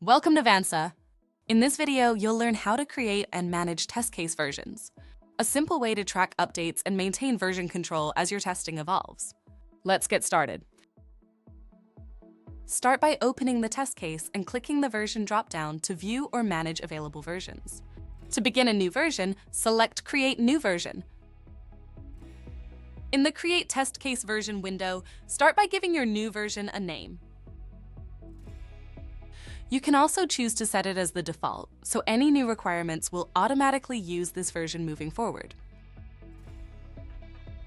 Welcome to Vansah. In this video, you'll learn how to create and manage test case versions, a simple way to track updates and maintain version control as your testing evolves. Let's get started. Start by opening the test case and clicking the version dropdown to view or manage available versions. To begin a new version, select Create New Version. In the Create Test Case Version window, start by giving your new version a name. You can also choose to set it as the default, so any new requirements will automatically use this version moving forward.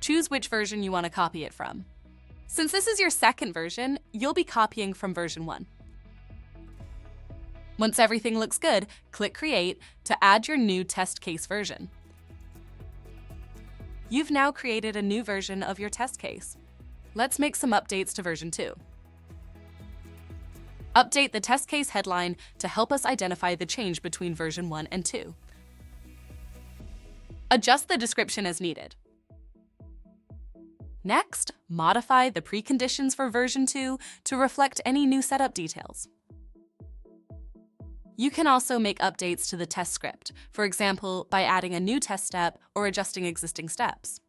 Choose which version you want to copy it from. Since this is your second version, you'll be copying from version 1. Once everything looks good, click Create to add your new test case version. You've now created a new version of your test case. Let's make some updates to version 2. Update the test case headline to help us identify the change between version 1 and 2. Adjust the description as needed. Next, modify the preconditions for version 2 to reflect any new setup details. You can also make updates to the test script, for example, by adding a new test step or adjusting existing steps.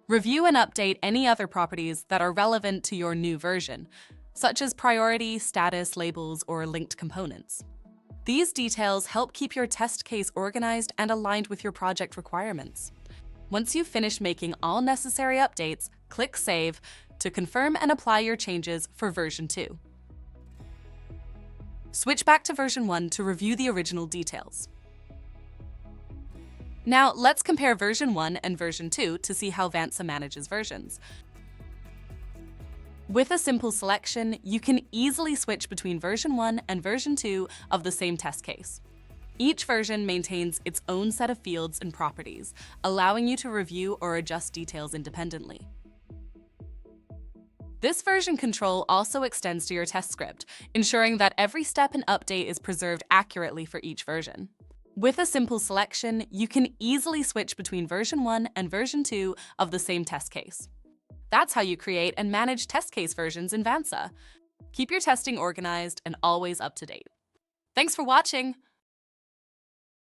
Review and update any other properties that are relevant to your new version, such as priority, status, labels, or linked components. These details help keep your test case organized and aligned with your project requirements. Once you've finished making all necessary updates, click Save to confirm and apply your changes for version 2. Switch back to version 1 to review the original details. Now, let's compare version 1 and version 2 to see how Vansah manages versions. With a simple selection, you can easily switch between version 1 and version 2 of the same test case. Each version maintains its own set of fields and properties, allowing you to review or adjust details independently. This version control also extends to your test script, ensuring that every step and update is preserved accurately for each version. With a simple selection, you can easily switch between version 1 and version 2 of the same test case. That's how you create and manage test case versions in Vansah. Keep your testing organized and always up to date. Thanks for watching!